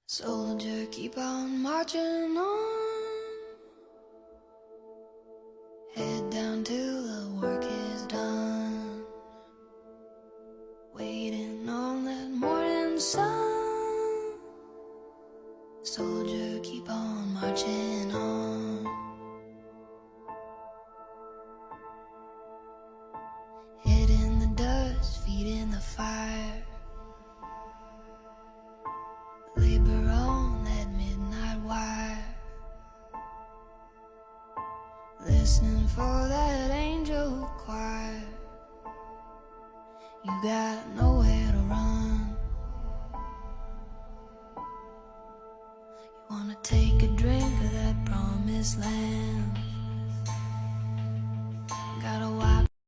Soldier, keep on marching on. Head down till the work is done. Waiting on that morning sun. Soldier, keep on marching on. Head in the dust, feet in the fire. Labor on that midnight wire. Listening for that angel choir. You got no